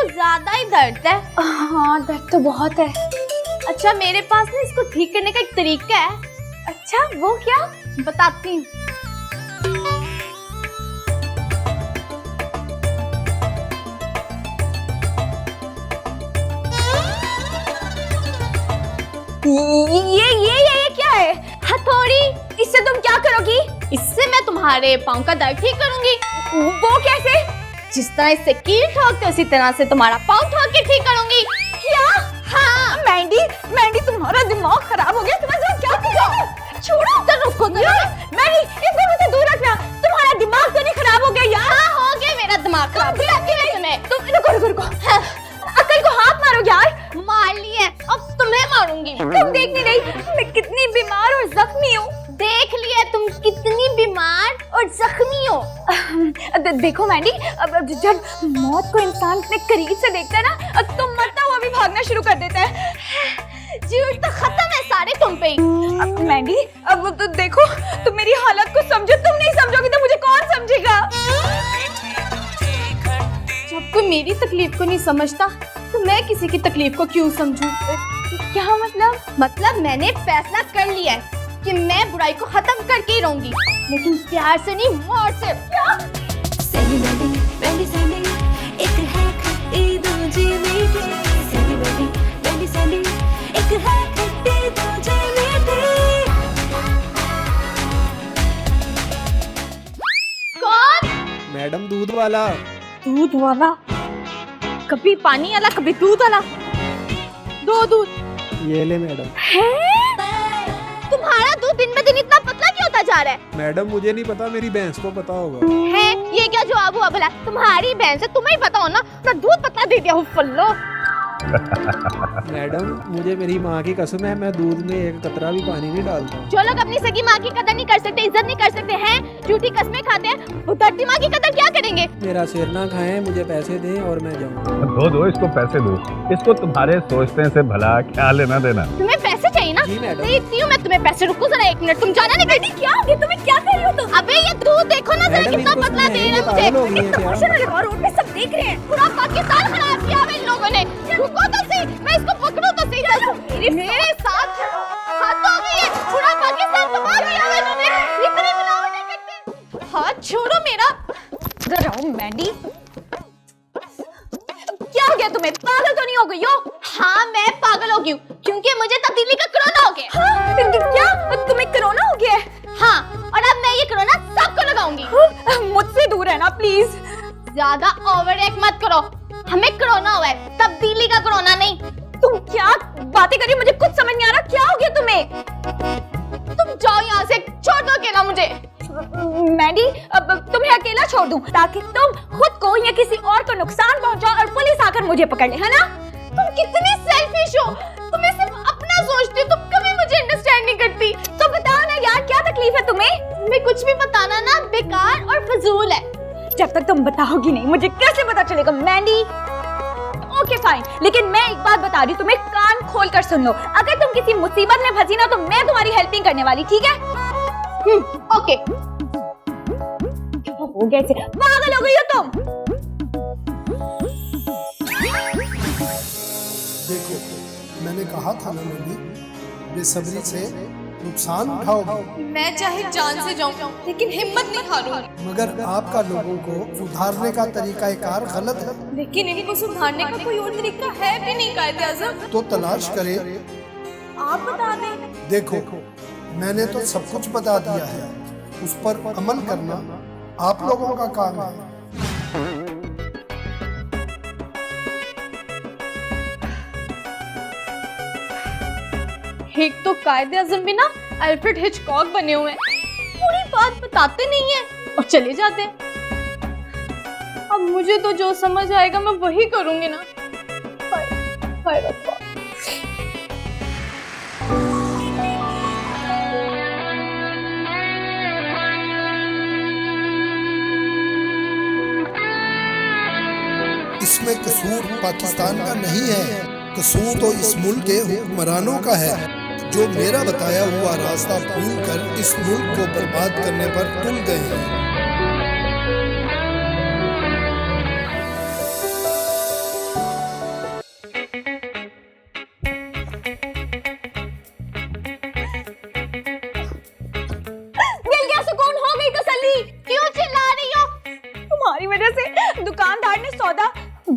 कुछ ज्यादा ही दर्द है। हाँ दर्द तो बहुत है। अच्छा मेरे पास ना इसको ठीक करने का एक तरीका है। अच्छा वो क्या? बताती हूँ। ये क्या है? हथौड़ी। इससे तुम क्या करोगी? इससे मैं तुम्हारे पाँव का दर्द ठीक करूंगी। वो कैसे? जिस तरह इससे कील ठोकते उसी तरह से तुम्हारा पाँव ठोक के ठीक करूंगी। क्या? हाँ मैंडी तुम्हारा दिमाग खराब हो गया। तुम्हारा क्या किया? छोड़ो तो रुको तो। मैंडी इसको मुझसे दूर रखना। तुम्हारा दिमाग तो नहीं खराब हो गया यार? हाँ हो गया मेरा दिमाग खराब। तुम रुको। हाँ, अक्ल को हाथ मारो यार। मार लिए अब तुम्हें मारूंगी। तुम देख नहीं रही मैं कितनी बीमार और जख्मी हूँ? देख लिया तुम कितनी बीमार और जख्मी हो। देखो मैंडी, अब जब मौत को इंसान इतने करीब से देखता है ना तो मरता हुआ भी भागना शुरू कर देता है। जीवन तो खत्म है सारे तुम पे ही। मैंडी अब तो देखो, तुम मेरी हालत को समझो। तुम नहीं समझोगी तो मुझे कौन समझेगा? जब कोई मेरी तकलीफ को नहीं समझता तो मैं किसी की तकलीफ को क्यों समझूं? क्या मतलब? मतलब मैंने फैसला कर लिया है कि मैं बुराई को खत्म करके ही रहूंगी, लेकिन प्यार से नहीं, मौत से। क्या? एक है खट्टी दूजी मीठी। एक है खट्टी दूजी मीठी। कौन? मैडम दूध वाला। दूध वाला? कभी पानी वाला कभी दूध वाला। दो दूध। ये ले मैडम। तुम्हारा दूध दिन में दिन इतना पतला क्यों होता जा रहा है? मैडम मुझे नहीं पता, मेरी भैंस को पता होगा। है ये क्या जवाब हुआ भला? तुम्हारी भैंस है, तुम्हें ही पता हो ना। अपना दूध पतला दे दिया हूँ फल्लो। मैडम मुझे मेरी माँ की कसम है, मैं दूध में एक कतरा भी पानी नहीं डालता। जो लोग अपनी सगी माँ की कदर नहीं कर सकते, इज्जत नहीं कर सकते हैं, झूठी कस्में खाते हैं, वो धरती माँ की कदर क्या करेंगे? मेरा सिर ना खाएं, मुझे पैसे दें और मैं जाऊँ। दो इसको पैसे दो। इसको तुम्हारे सोचने से भला क्या लेना देना। तुम्हें पैसे चाहिए ना? जी मैडम। देखती हूँ मैं तुम्हें पैसे। रुको जरा एक मिनट, तुम जाना नहीं करती क्या? ये तुम्हें क्या कर रही हो तुम? अबे ये दूध देखो ना जरा कितना पतला दे रहा है मुझे। रोड पे सब देख रहे हैं। पूरा पाकिस्तान खराब किया है इन लोगों ने। रुको तो सही, मैं इसको पकड़ूं तो सही। मेरे साथ हाथ हो गई है। पूरा पाकिस्तान तबाह किया है इन्होंने। इतनी मिलावटें करते हैं। हाथ छोड़ो मेरा। इधर आओ मैंडी। क्या हो गया तुम्हें? पागल तो नहीं हो गई हो? हाँ मैं पागल हो गई हूँ क्योंकि मुझे तब्दीली का कोरोना हो गया। हाँ, क्या तुम्हें कोरोना हो गया है? हाँ और अब मैं ये कोरोना सबको लगाऊंगी। मुझसे दूर रहना प्लीज। ज्यादा ओवर एक्ट मत करो। हमें कोरोना हुआ है, तब्दीली का कोरोना नहीं। तुम क्या बातें कर रही हो? मुझे कुछ समझ नहीं आ रहा। क्या हो गया तुम्हें? तुम जाओ यहाँ से, छोड़ दो अकेला मुझे। मैंडी अब तुम्हें अकेला छोड़ दूं ताकि तुम खुद को या किसी और को नुकसान पहुंचाओ और पुलिस आकर मुझे पकड़ ले, है ना? तुम कितनी सेल्फिश हो। तुम्हें सिर्फ अपना सोचती हो, तुम कभी मुझे अंडरस्टैंड नहीं करती। तो बताओ ना यार, क्या तकलीफ है तुम्हें? तुम्हें कुछ भी बताना ना बेकार और फजूल है। जब तक तुम बताओगी नहीं मुझे कैसे पता चलेगा मैंडी? ओके फाइन, लेकिन मैं एक बात बता रही हूँ, तुम्हें कान खोल कर सुन लो। अगर तुम किसी मुसीबत में फंसी ना तो मैं तुम्हारी हेल्पिंग करने वाली, ठीक है? ओके। हो गया, पागल हो गई हो तुम? देखो मैंने कहा था ना मैंडी, बेसब्री से नुकसान उठाओगे। मैं चाहे जान से जाऊं लेकिन हिम्मत नहीं हारूंगी। मगर आपका लोगों को सुधारने का तरीका कार गलत है, लेकिन इनको सुधारने का कोई और तरीका है भी नहीं कायदे आज़म। तो तलाश करें। आप बता दें। देखो मैंने तो सब कुछ बता दिया है, उस पर अमल करना आप लोगों का काम है। एक तो कायदे आज़म भी ना अल्फ्रेड हिचकॉक बने हुए हैं, पूरी बात बताते नहीं है और चले जाते हैं। अब मुझे तो जो समझ आएगा मैं वही करूंगी ना। हाय रब्बा। इसमें कसूर पाकिस्तान का नहीं है, कसूर तो इस मुल्क के हुक्मरानों का है, जो मेरा बताया हुआ रास्ता भूलकर इस मुल्क को बर्बाद करने पर तुल गए हैं।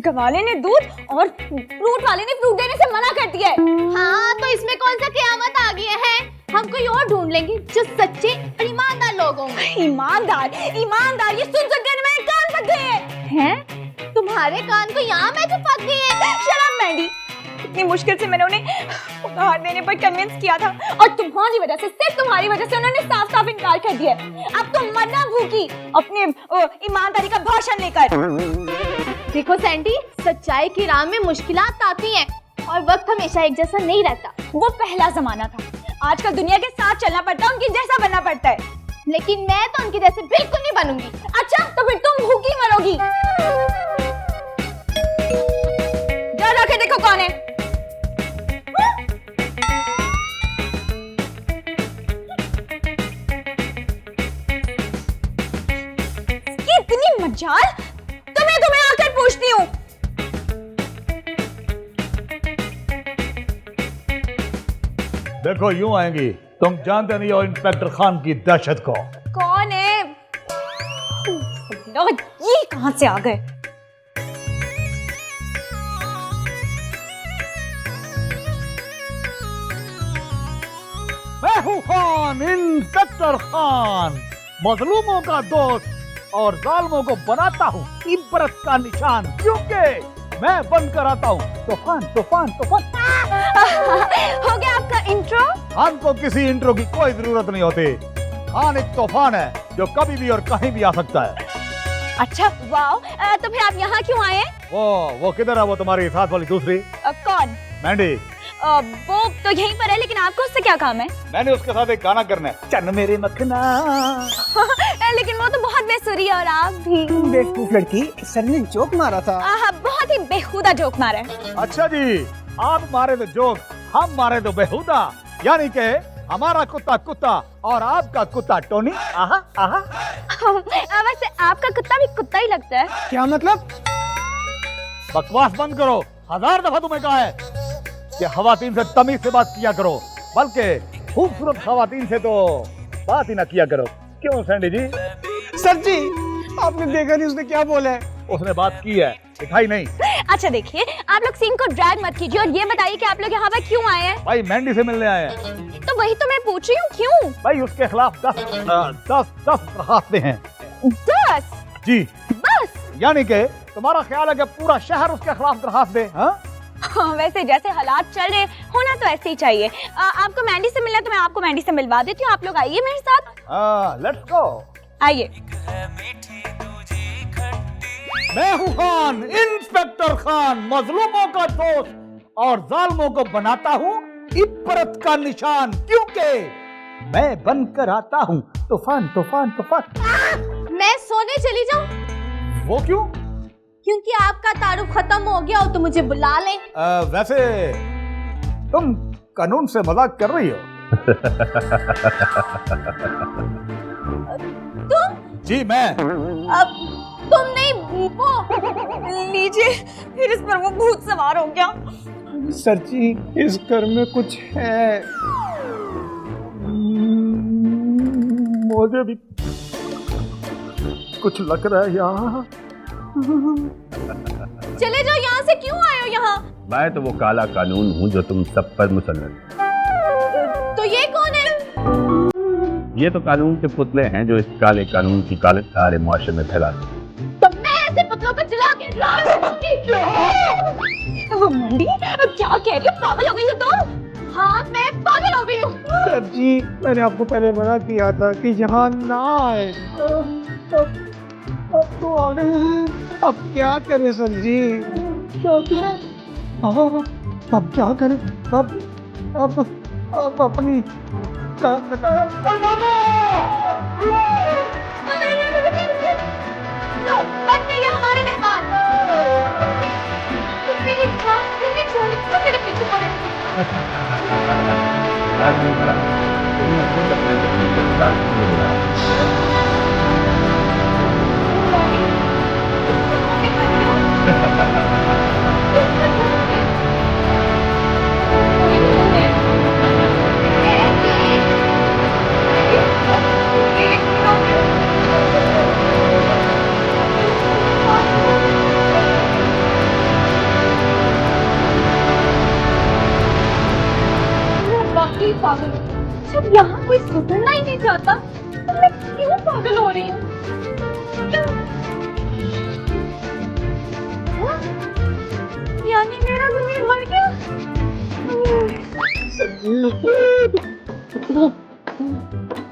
गवाले ने दूध और फ्रूट वाले ने फ्रूट देने से मना कर दिया है। हाँ तो इसमें कौन सा क़यामत आ गया है? हम कोई और ढूंढ लेंगे जो सच्चे और ईमानदार लोग होंगे। ईमानदार ईमानदार, ये सुन सुनकर मेरे कान फट गए हैं। तुम्हारे कान को यहाँ में चिपक गई है। शराब मैंडी, इतनी मुश्किल से मैंने उन्हें उधार देने पर कन्विंस किया था और तुम्हारी वजह से, सिर्फ तुम्हारी वजह से उन्होंने साफ साफ इनकार कर दिया। अब तुम मरना भूखी अपने ईमानदारी का भाषण लेकर। देखो सैंडी, सच्चाई की राह में मुश्किलात आती हैं और वक्त हमेशा एक जैसा नहीं रहता। वो पहला जमाना था, आजकल दुनिया के साथ चलना पड़ता है, उनकी जैसा बनना पड़ता है। लेकिन मैं तो उनके जैसे बिल्कुल नहीं बनूंगी। अच्छा तो फिर तुम भूखी मरोगी। जा जाके देखो कौन है। इतनी मजाल, तुम्हें आकर पूछती हूँ। देखो यूं आएंगी, तुम जानते नहीं हो इंस्पेक्टर खान की दहशत को। कौन है? लॉर्ड, ये कहां से आ गए? मैं हूं खान, इंस्पेक्टर खान, मजलूमों का दोस्त और जालिमों को बनाता हूँ इबरत का निशान, क्योंकि मैं बंद कराता हूँ तूफान तूफान तूफान। हो गया आपका इंट्रो? खान को किसी इंट्रो की कोई जरूरत नहीं होती। खान एक तूफान है जो कभी भी और कहीं भी आ सकता है। अच्छा वाओ, तो फिर आप यहाँ क्यों आए? वो किधर है? वो तुम्हारी साथ वाली दूसरी? कौन? मैंडी। वो तो यहीं पर है, लेकिन आपको उससे क्या काम है? मैंने उसके साथ एक गाना करना है, चन्न मेरे मखना। लेकिन वो तो बहुत बेसुरी है और आप भी। बेवकूफ लड़की, सर ने जोक मारा था। बहुत ही बेहुदा जोक मारा है। अच्छा जी, आप मारे तो जोक, हम मारे तो बेहुदा, यानी कि हमारा कुत्ता कुत्ता और आपका कुत्ता टोनी। आहा आहा। वैसे आपका कुत्ता भी कुत्ता ही लगता है। क्या मतलब? बकवास बंद करो, 1000 दफा तुम्हें कहा है कि खवातीन से तमीज से बात किया करो, बल्कि खूबसूरत खवातीन से तो बात ही ना किया करो। क्यों सैंडी जी? सर जी, आपने देखा नहीं उसने क्या बोला है? उसने बात की है, दिखाई नहीं। अच्छा देखिए, आप लोग सीन को ड्रैग मत कीजिए और ये बताइए कि आप लोग यहाँ पर क्यों आए हैं? भाई मैंडी से मिलने आए हैं। तो वही तो मैं पूछ रही हूँ, क्यों? भाई उसके खिलाफ 10 दरखास्तें हैं। 10? जी बस? यानी कि तुम्हारा ख्याल है कि पूरा शहर उसके खिलाफ दरखास्त दे? हाँ? वैसे जैसे हालात चल रहे होना तो ऐसे ही चाहिए। आपको मैंडी से मिलना तो मैं आपको मैंडी से मिलवा देती हूँ। आप लोग आइए मेरे साथ। Let's go. आइए। मैं हूँ खान, इंस्पेक्टर खान, मजलूमों का दोस्त और जालिमों को बनाता हूँ इबरत का निशान, क्योंकि मैं बनकर आता हूँ तूफान तूफान तूफान। मैं सोने चली जाऊं? वो क्यों? क्योंकि आपका तारुफ खत्म हो गया हो तो मुझे बुला लें। वैसे तुम कानून से मजाक कर रही हो? तुम? जी मैं। अब तुम नहीं, वो लीजिए, फिर इस पर वो भूत सवार हो गया। सर जी, इस घर में कुछ है। मुझे भी कुछ लग रहा है यार। चले जाओ यहाँ से, क्यों आए हो यहाँ? मैं तो वो काला कानून हूँ जो तुम सब पर मुसल्लत। तो ये कौन है? ये तो कानून के पुतले हैं जो इस काले कानून की काले सारे मुआशरे में फैलाते। तो मैं ऐसे पुतलों को जला के मंडी, क्या कह रही हो? पागल हो गई हो तुम? हाँ मैं पागल हो गई हूँ। सर जी, मैंने आपको पहले मना किया था कि यहाँ ना आए। अब तो आ गए हैं। अब क्या करें सर जी? क्या करें? अब क्या करें? अब अपनी हमारे मेहमान मेरे पीछे पड़े। यहाँ कोई सुधरना ही नहीं चाहता, तो मैं क्यों पागल हो रही हूँ? हाँ? यानी मेरा ज़मीर मर गया?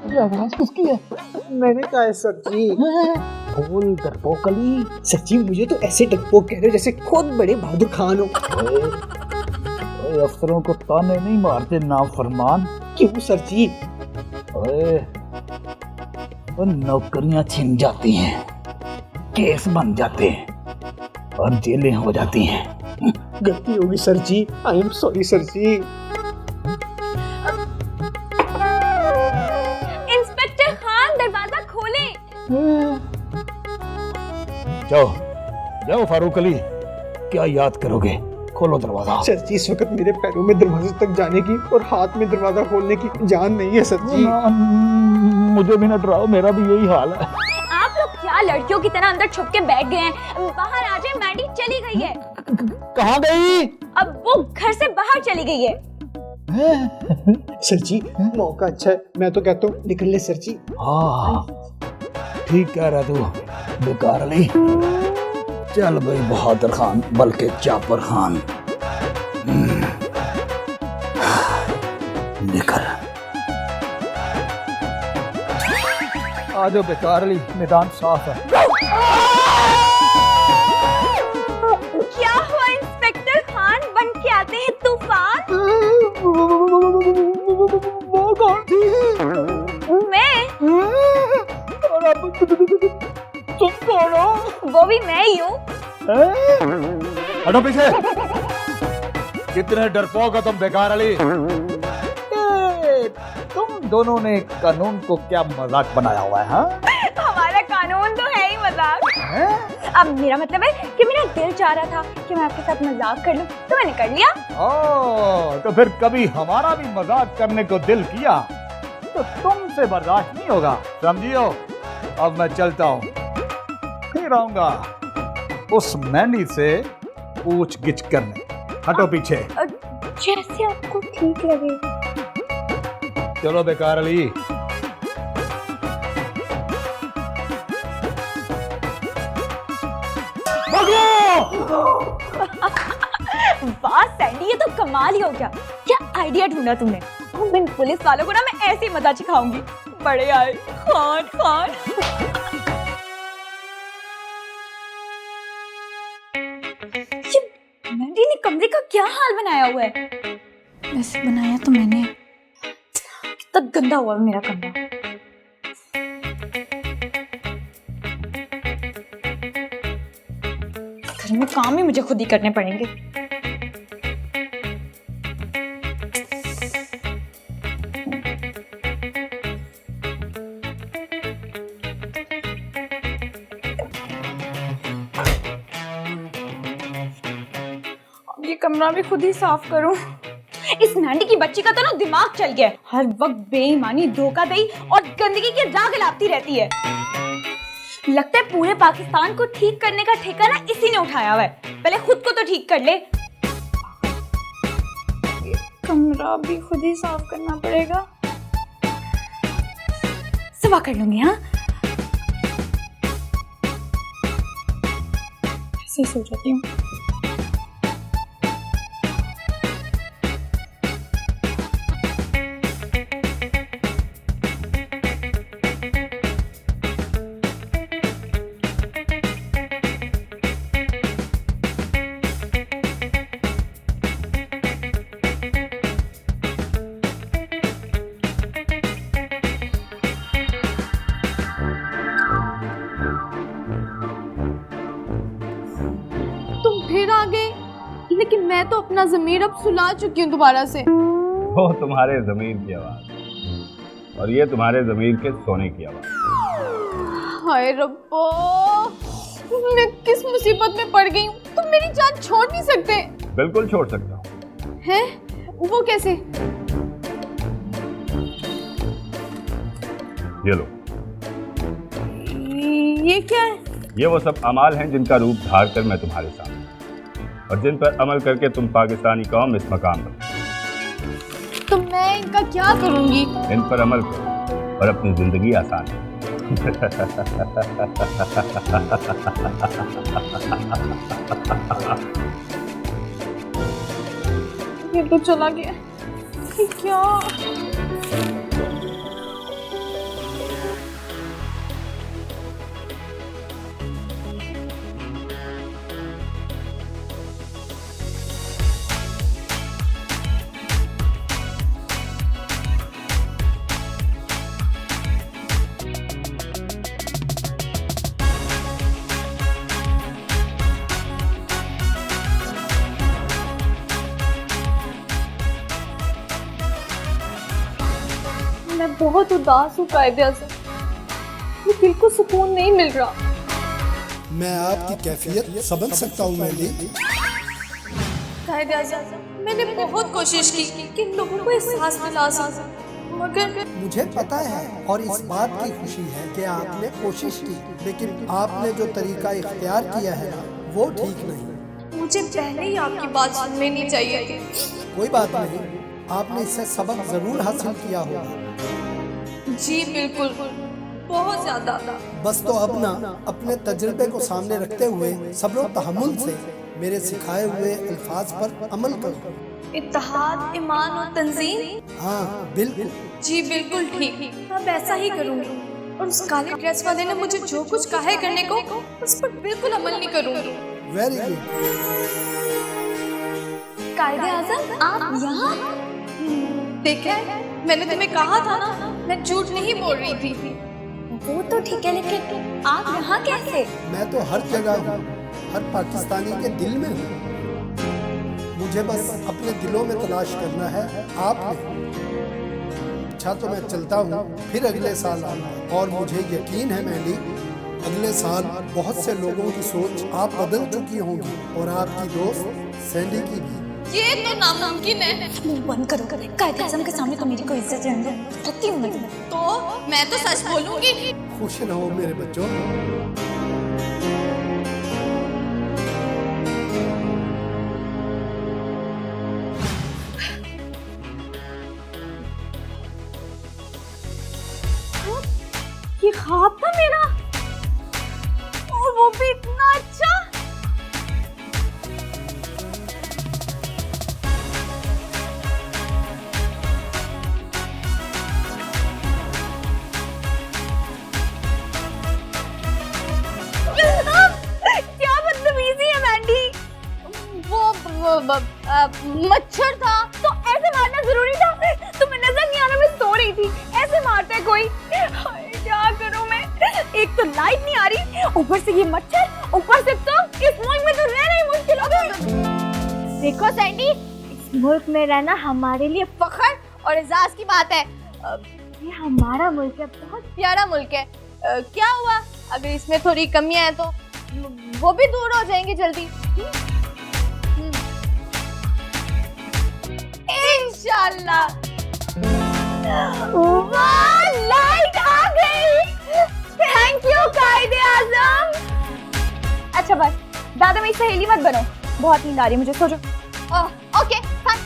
ये आवाज किसकी है? मैंने कहा है सर जी। बोल डरपोकली। सर जी मुझे तो ऐसे डरपोक कह रहे हो जैसे खुद बड़े बहादुर खान हो। ओए, अफसरों को ताने नहीं मारते नाफरमान। क्यों सर जी? ओए, वो नौकरियां छिन जाती हैं, केस बन जाते हैं और जेलें हो जाती हैं। गलती होगी sir ji, I am sorry sir ji. Inspector Khan दरवाजा खोलें। जाओ जाओ फारूक अली, क्या याद करोगे? खोलो दरवाजा। सर जी इस वक्त मेरे पैरों में दरवाजे तक जाने की और हाथ में दरवाजा खोलने की जान नहीं है सर जी। मुझे भी ना डराओ, मेरा भी यही हाल है। आप लोग क्या लड़कियों की तरह अंदर छुप के बैठ गए हैं? बाहर आ जाए, मैडी चली गई है। कहाँ गई? अब वो घर से बाहर चली गई है। सर जी मौका अच्छा है, मैं तो कहता हूँ निकल ले सर जी। हाँ ठीक कह रहा तू बेकार अली। चल भाई बहादुर खान बल्कि चापर खान, निकल। आ जाओ बेकार अली, मैदान साफ है। क्या हुआ इंस्पेक्टर खान? बन के आते हैं तूफान। वो कौन थी? मैं? और अब तुम कौन हो? वो भी मैं ही हूँ। हटो पीछे। कितने डरपोक हो तुम बेकार अली। तुम दोनों ने कानून को क्या मजाक बनाया हुआ है? हाँ? हमारा कानून तो है ही मजाक। अब मेरा मतलब है कि मेरा दिल चाह रहा था कि मैं आपके साथ मजाक कर लूं, तो मैंने कर लिया। तो फिर कभी हमारा भी मजाक करने को दिल किया तो तुमसे बर्दाश्त नहीं होगा, समझियो। अब मैं चलता हूँ, फिर आऊंगा उस मैनी से पूछ गिछ करने। हटो पीछे। जैसे आपको ठीक लगे। चलो बेकार अली। वाह सैंडी, ये तो कमाल ही हो गया। क्या आइडिया ढूंढा तुमने? अब इन पुलिस वालों को ना मैं ऐसे ही मजा सिखाऊंगी। बड़े आए खान खान। ये मैंडी ने कमरे का क्या हाल बनाया हुआ है? वैसे बनाया तो मैंने, कितना गंदा हुआ है मेरा कमरा। घर में काम ही मुझे खुद ही करने पड़ेंगे। अब ये कमरा भी खुद ही साफ करूं। इस नांडी की बच्ची का तो ना दिमाग चल गया है। हर वक्त बेईमानी, धोखाधड़ी और गंदगी के जाग लाती रहती है। लगता है पूरे पाकिस्तान को ठीक करने का ठेका ना इसी ने उठाया हुआ है। पहले खुद को तो ठीक कर ले। कमरा भी खुद ही साफ करना पड़ेगा। सुबह कर लूंगी। हाँ ऐसे ही सो जाती हूँ। फिर आ गए, लेकिन मैं तो अपना ज़मीर अब सुला चुकी हूँ दोबारा से। वो तुम्हारे ज़मीर की आवाज़ और ये तुम्हारे ज़मीर के सोने की आवाज़। हाय रब्बो, मैं किस मुसीबत में पड़ गई हूँ। तुम मेरी जान छोड़ नहीं सकते। बिल्कुल छोड़ सकता हूँ। हैं? वो कैसे? ये लो। ये क्या है? ये वो सब अमाल हैं जिनका रूप धार कर मैं तुम्हारे सामने और जिन पर अमल करके तुम पाकिस्तानी कौम इस मकाम पर। तो मैं इनका क्या करूंगी? इन पर अमल करो और अपनी जिंदगी आसान करो। ये तो चला गया। ये क्या? मैं बहुत उदास हूँ कायदे आज़म, मुझे दिल को सुकून नहीं मिल रहा। मैं आपकी कैफियत समझ सकता हूँ मैंडी। कायदे आज़म, मैंने बहुत कोशिश की कि इन लोगों को एहसास दिला सकूं, मगर मुझे पता है और इस बात की खुशी है कि आपने कोशिश की, लेकिन आपने जो तरीका इख्तियार किया है ना, वो ठीक नहीं। मुझे पहले ही आपकी बात सुन लेनी चाहिए थी। कोई बात नहीं, आपने इससे सबक जरूर हासिल किया होगा। जी बिल्कुल, बहुत ज्यादा। बस तो अब ना अपने तजुर्बे को सामने रखते हुए सब्र और तहम्मुल से मेरे सिखाए हुए अल्फाज पर अमल करो। इत्तेहाद, ईमान और तंजीम। हाँ बिल्कुल। जी बिल्कुल ठीक, मैं वैसा ही करूंगी। और उस काले ड्रेस वाले ने मुझे जो कुछ कहा है करने को, उस पर बिल्कुल अमल नहीं करूंगी। Very good. कायदे आज़म, आप यहाँ? देखा है, मैंने तुम्हें कहा था ना, मैं झूठ नहीं बोल रही थी। वो तो ठीक है, लेकिन आप यहाँ कैसे? मैं तो हर जगह हूँ, हर पाकिस्तानी के दिल में हूँ। मुझे बस अपने दिलों में तलाश करना है आपने। अच्छा तो मैं चलता हूँ, फिर अगले साल आऊँगा। और मुझे यकीन है मैंडी, अगले साल बहुत से लोगों की सोच आप बदल चुकी होंगी, और आपकी दोस्त सैंडी की भी। ये तो नामुमकिन है। मुंह बंद करो। कायदे आज़म के सामने तो मेरी कोई इज्जत रहने सकती हूँ मैं। तो मैं तो सच बोलूंगी। खुश रहो मेरे बच्चों। ये ख्वाब था मेरा, और वो भी इतना अच्छा। क्या बदतमीजी है मैंडी। वो मच्छर था। तो ऐसे मारना जरूरी था? तुम्हें नजर नहीं आ रहा मैं सो रही थी, ऐसे मारता है कोई? हाय, क्या करूं मैं? एक तो लाइट नहीं आ रही, ऊपर से ये मच्छर, ऊपर से तो इस मुल्क में तो रहना ही मुश्किल हो गया। देखो सैंडी, इस मुल्क में रहना हमारे लिए फख्र और एजाज की बात है। ये हमारा मुल्क है, बहुत प्यारा मुल्क है। क्या हुआ अगर इसमें थोड़ी कमियां हैं तो वो भी दूर हो जाएंगे जल्दी। इंशाल्लाह। वाह, लाइट आ गई। थैंक यू कायदे आज़म। अच्छा बस, दादा मेरी सहेली मत बनो, बहुत नींद आ रही है मुझे, सो जाओ। Okay fine.